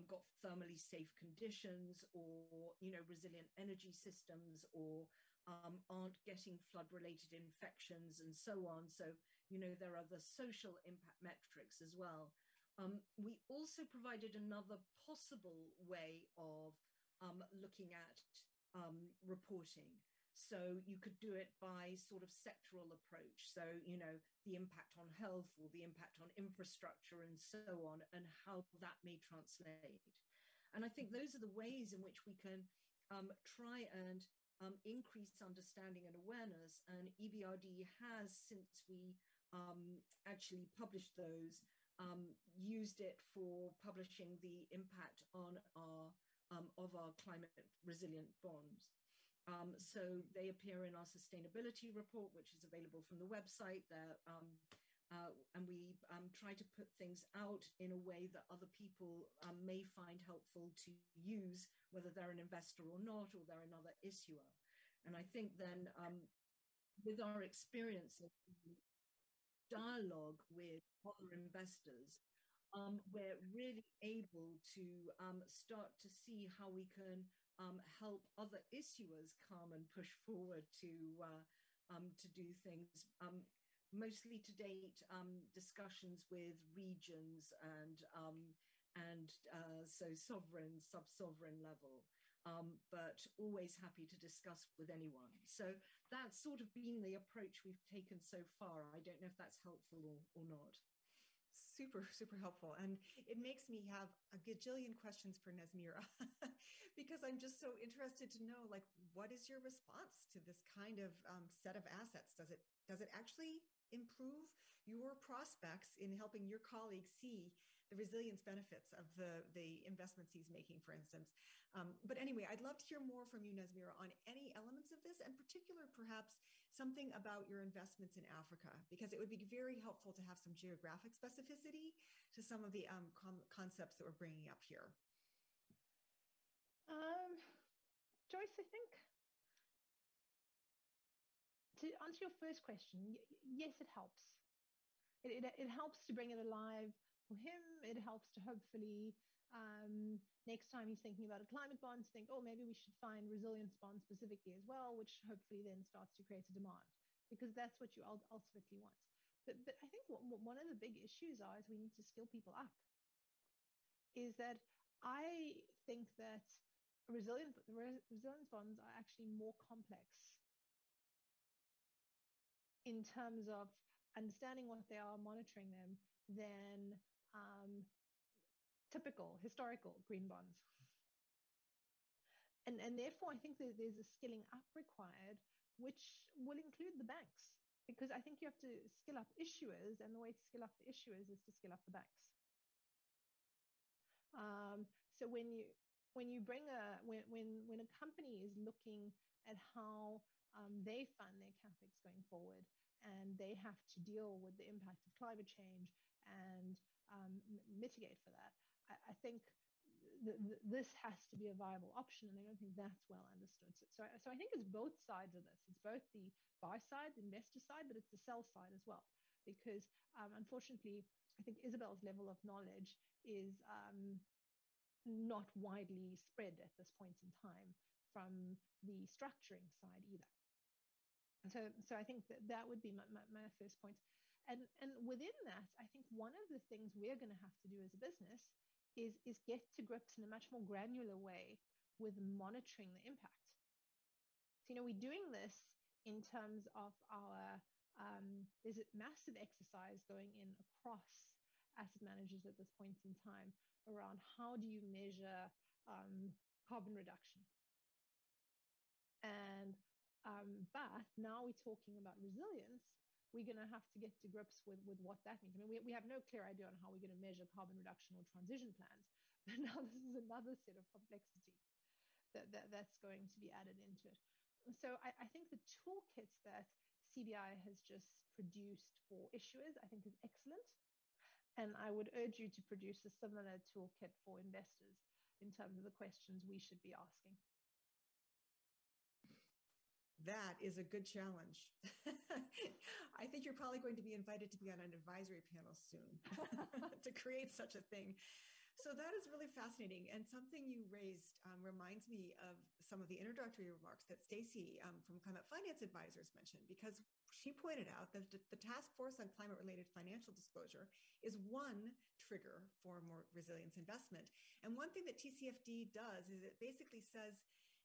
S4: got thermally safe conditions, or resilient energy systems, or aren't getting flood-related infections, and so on. So there are the social impact metrics as well. We also provided another possible way of looking at reporting. So you could do it by sort of sectoral approach. So, the impact on health or the impact on infrastructure and so on, and how that may translate. And I think those are the ways in which we can try and increase understanding and awareness. And EBRD has, since we actually published those, used it for publishing the impact on of our climate resilient bonds. So they appear in our sustainability report, which is available from the website there. And we try to put things out in a way that other people may find helpful to use, whether they're an investor or not, or they're another issuer. And I think then with our experience of dialogue with other investors, we're really able to start to see how we can help other issuers come and push forward to do things. Mostly to date, discussions with regions and so sovereign, sub-sovereign level, but always happy to discuss with anyone. So that's sort of been the approach we've taken so far. I don't know if that's helpful or not.
S5: Super, super helpful. And it makes me have a gajillion questions for Nazmeera because I'm just so interested to know, like, what is your response to this kind of set of assets? Does it actually improve your prospects in helping your colleagues see the resilience benefits of the investments he's making, for instance? But anyway, I'd love to hear more from you, Nazmeera, on any elements of this, and particular, perhaps, something about your investments in Africa, because it would be very helpful to have some geographic specificity to some of the concepts that we're bringing up here.
S6: Joyce, I think to answer your first question, yes, it helps. It helps to bring it alive for him. It helps to hopefully next time he's thinking about a climate bond, think, oh, maybe we should find resilience bonds specifically as well, which hopefully then starts to create a demand, because that's what you ultimately want. But I think one of the big issues is we need to skill people up. is that I think that resilience bonds are actually more complex in terms of understanding what they are, monitoring them, than typical historical green bonds. And therefore, I think that there's a skilling up required, which will include the banks, because I think you have to skill up issuers, and the way to skill up the issuers is to skill up the banks. So when a company is looking at how they fund their capex going forward, and they have to deal with the impact of climate change and mitigate for that, I think this has to be a viable option, and I don't think that's well understood. So I think it's both sides of this. It's both the buy side, the investor side, but it's the sell side as well. Because unfortunately, I think Isabel's level of knowledge is not widely spread at this point in time from the structuring side either. So I think that would be my first point. And within that, I think one of the things we're going to have to do as a business is get to grips in a much more granular way with monitoring the impact. So, we're doing this in terms of our, there's a massive exercise going in across asset managers at this point in time around how do you measure carbon reduction. And but now we're talking about resilience. We're going to have to get to grips with what that means. I mean, we have no clear idea on how we're going to measure carbon reduction or transition plans. But now this is another set of complexity that's going to be added into it. So I think the toolkits that CBI has just produced for issuers, I think, is excellent. And I would urge you to produce a similar toolkit for investors in terms of the questions we should be asking.
S5: That is a good challenge. I think you're probably going to be invited to be on an advisory panel soon to create such a thing. So that is really fascinating. And something you raised reminds me of some of the introductory remarks that Stacy from Climate Finance Advisors mentioned, because she pointed out that the Task Force on Climate-Related Financial Disclosure is one trigger for more resilience investment. And one thing that TCFD does is it basically says,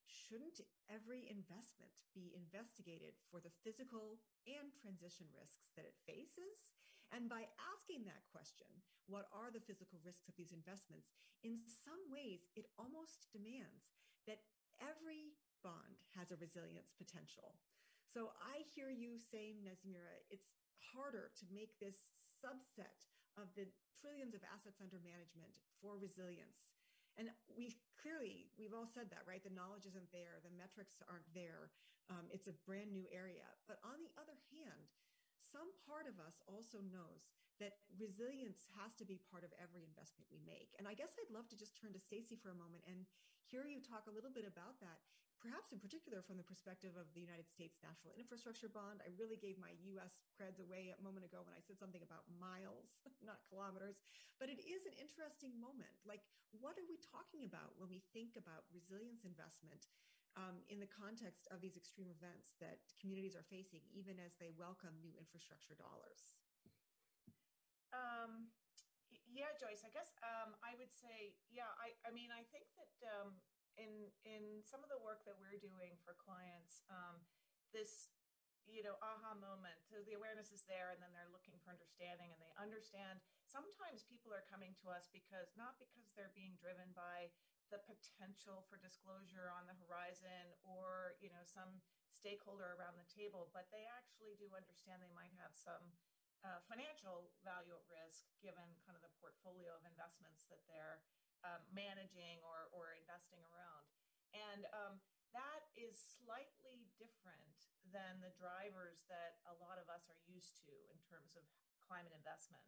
S5: shouldn't every investment be investigated for the physical and transition risks that it faces? And by asking that question, what are the physical risks of these investments? In some ways, it almost demands that every bond has a resilience potential. So I hear you saying, Nezmira, it's harder to make this subset of the trillions of assets under management for resilience. And we've all said that, right? The knowledge isn't there. The metrics aren't there. It's a brand new area. But on the other hand, some part of us also knows that resilience has to be part of every investment we make. And I guess I'd love to just turn to Stacy for a moment and hear you talk a little bit about that, perhaps in particular from the perspective of the United States National Infrastructure Bond. I really gave my US creds away a moment ago when I said something about miles, not kilometers, but it is an interesting moment. Like, what are we talking about when we think about resilience investment in the context of these extreme events that communities are facing, even as they welcome new infrastructure dollars?
S7: Yeah, Joyce, I guess I would say, yeah, I mean, I think that in some of the work that we're doing for clients, this, aha moment, so the awareness is there, and then they're looking for understanding, and they understand. Sometimes people are coming to us not because they're being driven by the potential for disclosure on the horizon or, some stakeholder around the table, but they actually do understand they might have some financial value at risk given kind of the portfolio of investments that they're managing or investing around. And that is slightly different than the drivers that a lot of us are used to in terms of climate investment.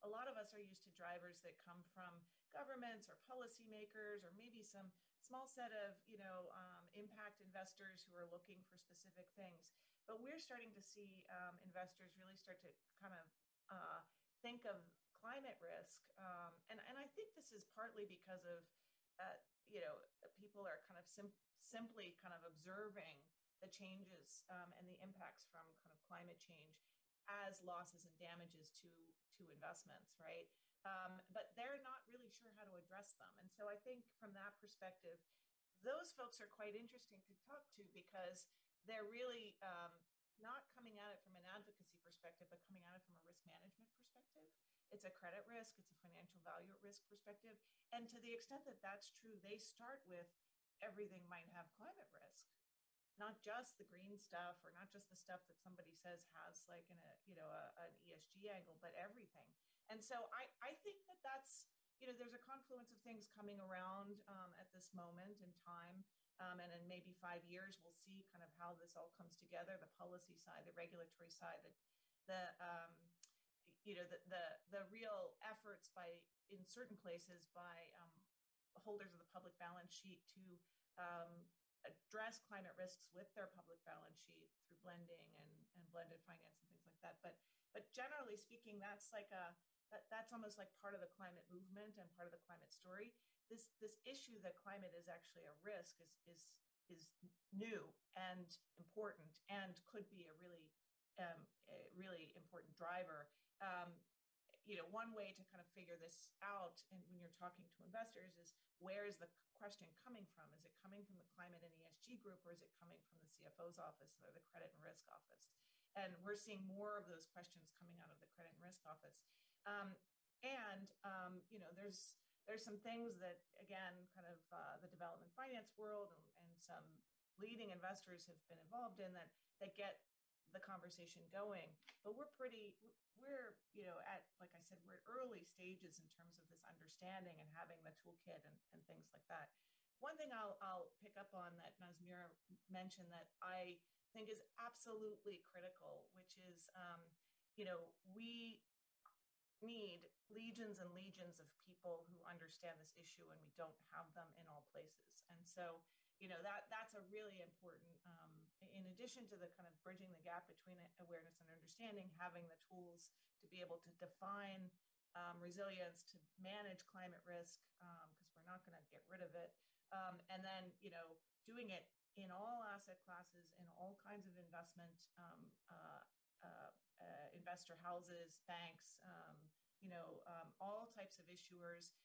S7: A lot of us are used to drivers that come from governments or policymakers, or maybe some small set of, impact investors who are looking for specific things. But we're starting to see investors really start to kind of think of climate risk. And I think this is partly because of, people are kind of simply kind of observing the changes and the impacts from kind of climate change as losses and damages to investments, right? But they're not really sure how to address them. And so I think from that perspective, those folks are quite interesting to talk to because they're really not coming at it from an advocacy perspective, but coming at it from a risk management perspective. It's a credit risk, it's a financial value at risk perspective. And to the extent that that's true, they start with everything might have climate risk, not just the green stuff or not just the stuff that somebody says has like an ESG angle, but everything. And so I think that that's, there's a confluence of things coming around at this moment in time. And in maybe 5 years, we'll see kind of how this all comes together, the policy side, the regulatory side, the real efforts in certain places by holders of the public balance sheet to address climate risks with their public balance sheet through blending and blended finance and things like that. But generally speaking, that's almost like part of the climate movement and part of the climate story. This issue that climate is actually a risk is new and important and could be a really important driver. One way to kind of figure this out, and when you're talking to investors, is where is the question coming from? Is it coming from the climate and ESG group, or is it coming from the CFO's office or the credit and risk office? And we're seeing more of those questions coming out of the credit and risk office. There's some things that, again, kind of the development finance world and some leading investors have been involved in that get the conversation going. But we're at, like I said, we're at early stages in terms of this understanding and having the toolkit and things like that. One thing I'll pick up on that Nazmeera mentioned that I think is absolutely critical, which is, we need legions and legions of people who understand this issue, and we don't have them in all places. And so, that's a really important, in addition to the kind of bridging the gap between awareness and understanding, having the tools to be able to define resilience, to manage climate risk, because we're not going to get rid of it. And then, doing it in all asset classes, in all kinds of investment, investor houses, banks, all types of issuers.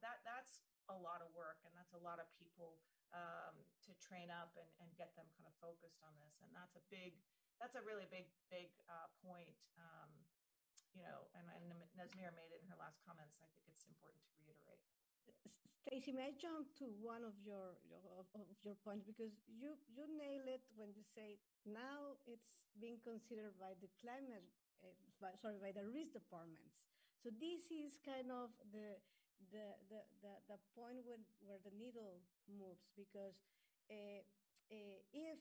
S7: That's a lot of work, and that's a lot of people to train up and get them kind of focused on this. And that's a really big point. And Nazmeera made it in her last comments. I think it's important to reiterate.
S8: Stacy, may I jump to one of your points, because you nail it when you say now it's being considered by the by the risk departments. So this is kind of the point where the needle moves, because if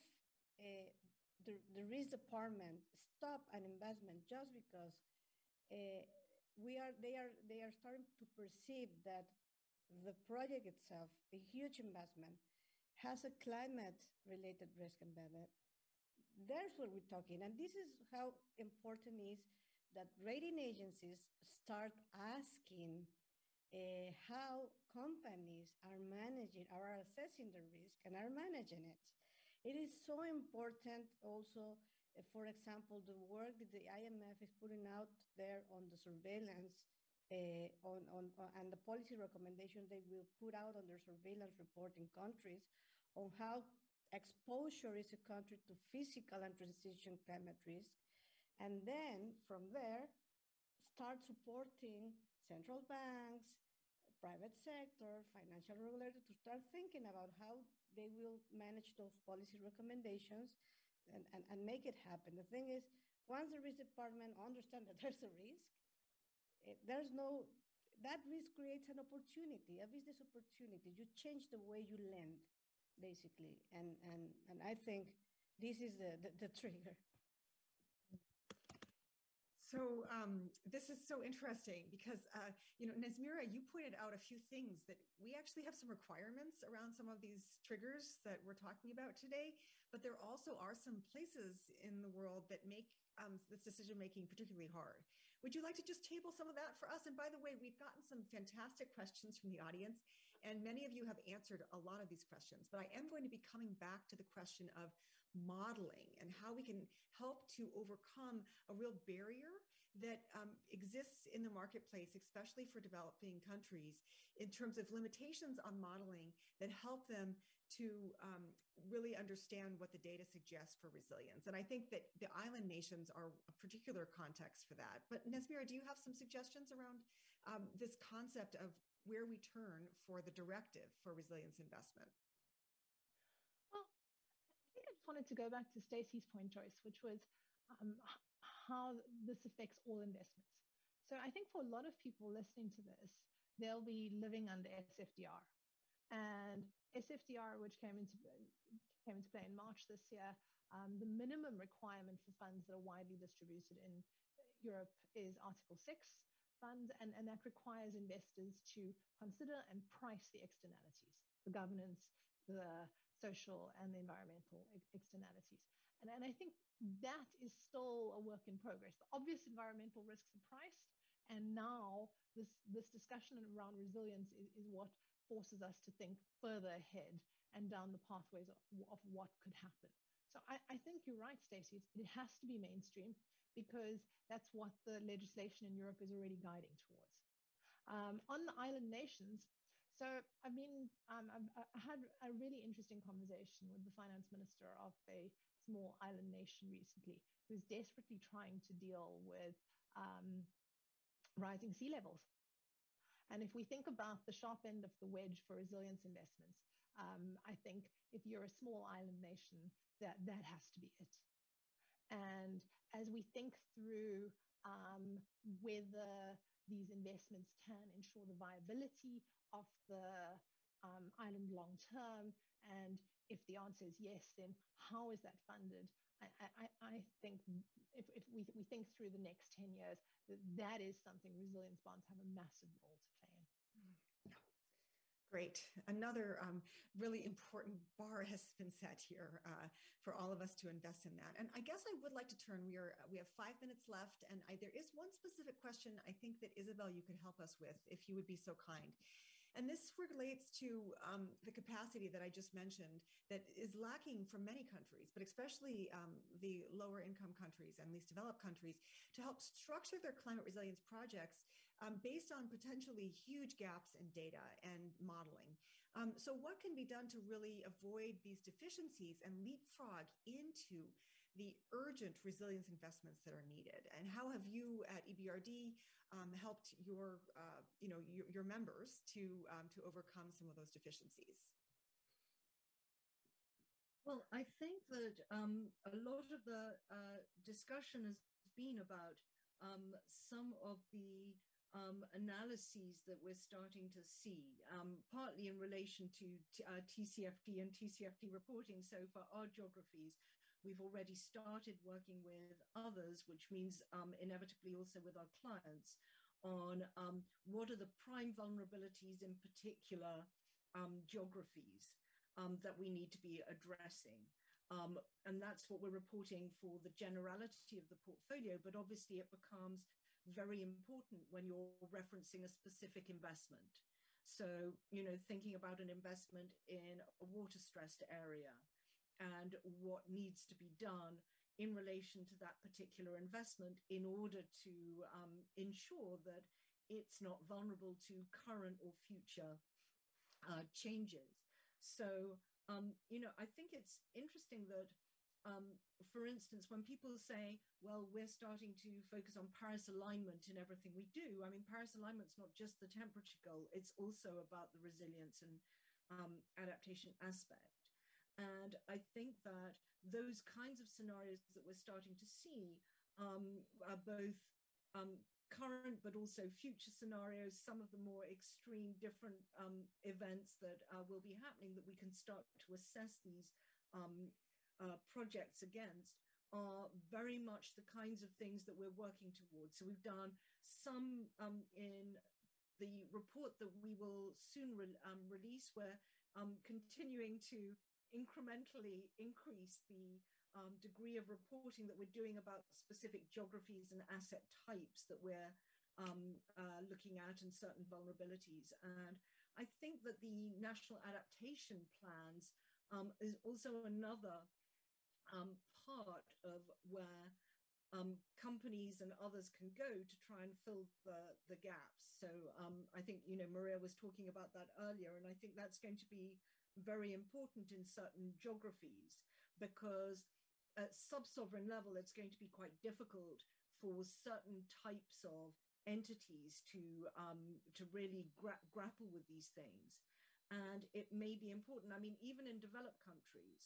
S8: the risk department stop an investment just because they are starting to perceive that the project itself, a huge investment, has a climate-related risk embedded, there's what we're talking. And this is how important is that rating agencies start asking how companies are assessing the risk and are managing it. It is so important also, for example, the work that the IMF is putting out there on the surveillance and the policy recommendation they will put out on their surveillance report in countries on how exposure is a country to physical and transition climate risk. And then from there, start supporting central banks, private sector, financial regulators to start thinking about how they will manage those policy recommendations and make it happen. The thing is, once the risk department understands that there's a risk, that risk creates an opportunity, a business opportunity. You change the way you lend, basically. And I think this is the trigger.
S5: So this is so interesting because, Nazmeera, you pointed out a few things that we actually have some requirements around some of these triggers that we're talking about today, but there also are some places in the world that make this decision-making particularly hard. Would you like to just table some of that for us? And by the way, we've gotten some fantastic questions from the audience. And many of you have answered a lot of these questions, but I am going to be coming back to the question of modeling and how we can help to overcome a real barrier that exists in the marketplace, especially for developing countries, in terms of limitations on modeling that help them to really understand what the data suggests for resilience. And I think that the island nations are a particular context for that. But Nesmira, do you have some suggestions around this concept of where we turn for the directive for resilience investment?
S6: Well, I think I just wanted to go back to Stacey's point, Joyce, which was how this affects all investments. So I think for a lot of people listening to this, they'll be living under SFDR. And SFDR, which came into play in March this year, the minimum requirement for funds that are widely distributed in Europe is Article 6 funds, and that requires investors to consider and price the externalities, the governance, the social and the environmental externalities. And I think that is still a work in progress. The obvious environmental risks are priced, and now this discussion around resilience is what forces us to think further ahead and down the pathways of what could happen. So I think you're right, Stacey. It has to be mainstream because that's what the legislation in Europe is already guiding towards. On the island nations, so I had a really interesting conversation with the finance minister of a small island nation recently, who's desperately trying to deal with rising sea levels. And if we think about the sharp end of the wedge for resilience investments, I think if you're a small island nation, that has to be it. And as we think through whether these investments can ensure the viability of the island long term, and if the answer is yes, then how is that funded? I think if we think through the next 10 years, that is something resilience bonds have a massive role to play in.
S5: Great. Another really important bar has been set here for all of us to invest in that. And I guess I would like to turn, we have 5 minutes left, and there is one specific question I think that Isabel, you could help us with, if you would be so kind. And this relates to the capacity that I just mentioned that is lacking from many countries, but especially the lower income countries and least developed countries, to help structure their climate resilience projects based on potentially huge gaps in data and modeling. So what can be done to really avoid these deficiencies and leapfrog into the urgent resilience investments that are needed? And how have you at EBRD helped your members to overcome some of those deficiencies?
S4: Well, I think that a lot of the discussion has been about some of the analyses that we're starting to see, partly in relation to TCFD and TCFD reporting. So for our geographies, we've already started working with others, which means inevitably also with our clients, on what are the prime vulnerabilities in particular geographies that we need to be addressing. And that's what we're reporting for the generality of the portfolio, but obviously it becomes very important when you're referencing a specific investment. So, thinking about an investment in a water-stressed area and what needs to be done in relation to that particular investment in order to ensure that it's not vulnerable to current or future changes. So, I think it's interesting that, for instance, when people say, well, we're starting to focus on Paris alignment in everything we do, I mean, Paris alignment's not just the temperature goal, it's also about the resilience and adaptation aspect. And I think that those kinds of scenarios that we're starting to see are both current but also future scenarios, some of the more extreme different events that will be happening that we can start to assess these projects against are very much the kinds of things that we're working towards. So we've done some in the report that we will soon release. We're continuing to incrementally increase the degree of reporting that we're doing about specific geographies and asset types that we're looking at and certain vulnerabilities. And I think that the national adaptation plans is also another part of where companies and others can go to try and fill the gaps. So I think, Maria was talking about that earlier, and I think that's going to be very important in certain geographies, because at sub-sovereign level, it's going to be quite difficult for certain types of entities to really grapple with these things. And it may be important. I mean, even in developed countries,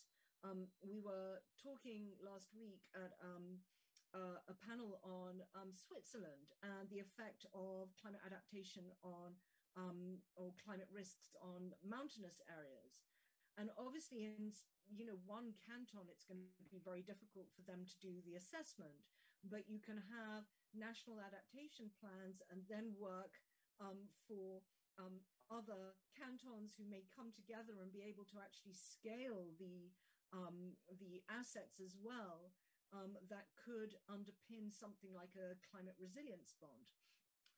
S4: we were talking last week at a panel on Switzerland and the effect of climate adaptation on or climate risks on mountainous areas. And obviously in one canton, it's going to be very difficult for them to do the assessment, but you can have national adaptation plans and then work for other cantons who may come together and be able to actually scale the assets as well, that could underpin something like a climate resilience bond,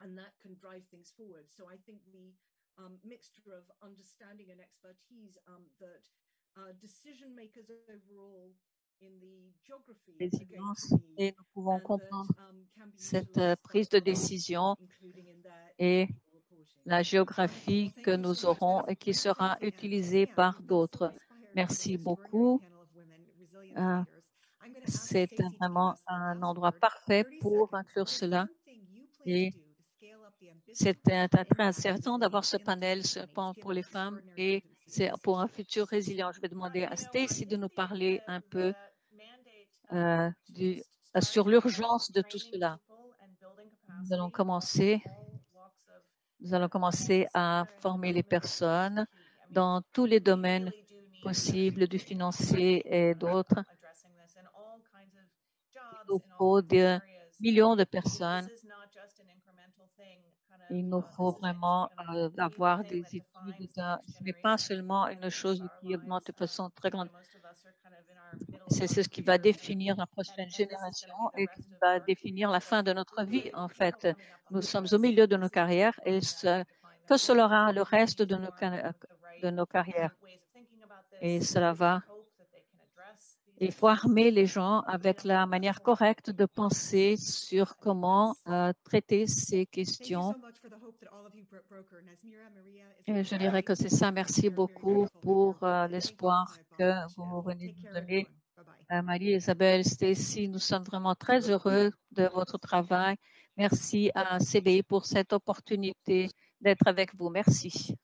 S4: and that can drive things forward. So I think the mixture of understanding and expertise that decision makers overall in the geography
S1: et nous pouvons comprendre cette prise de décision et la géographie que nous aurons et qui sera utilisée par d'autres. Merci beaucoup. C'est vraiment un endroit parfait pour inclure cela. Et c'était très intéressant d'avoir ce panel pour les femmes et c'est pour un futur résilient. Je vais demander à Stacy de nous parler un peu sur l'urgence de tout cela. Nous allons commencer à former les personnes dans tous les domaines possibles, du financier et d'autres. Il nous faut des millions de personnes. Il nous faut vraiment avoir des études. Ce n'est pas seulement une chose qui augmente de façon très grande. C'est ce qui va définir la prochaine génération et qui va définir la fin de notre vie. En fait, nous sommes au milieu de nos carrières et que sera le reste de nos carrières. Et cela va. Il faut armer les gens avec la manière correcte de penser sur comment traiter ces questions. Et je dirais que c'est ça. Merci beaucoup pour l'espoir que vous venez de nous donner. Marie, Isabelle, Stacy, nous sommes vraiment très heureux de votre travail. Merci à CBI pour cette opportunité d'être avec vous. Merci.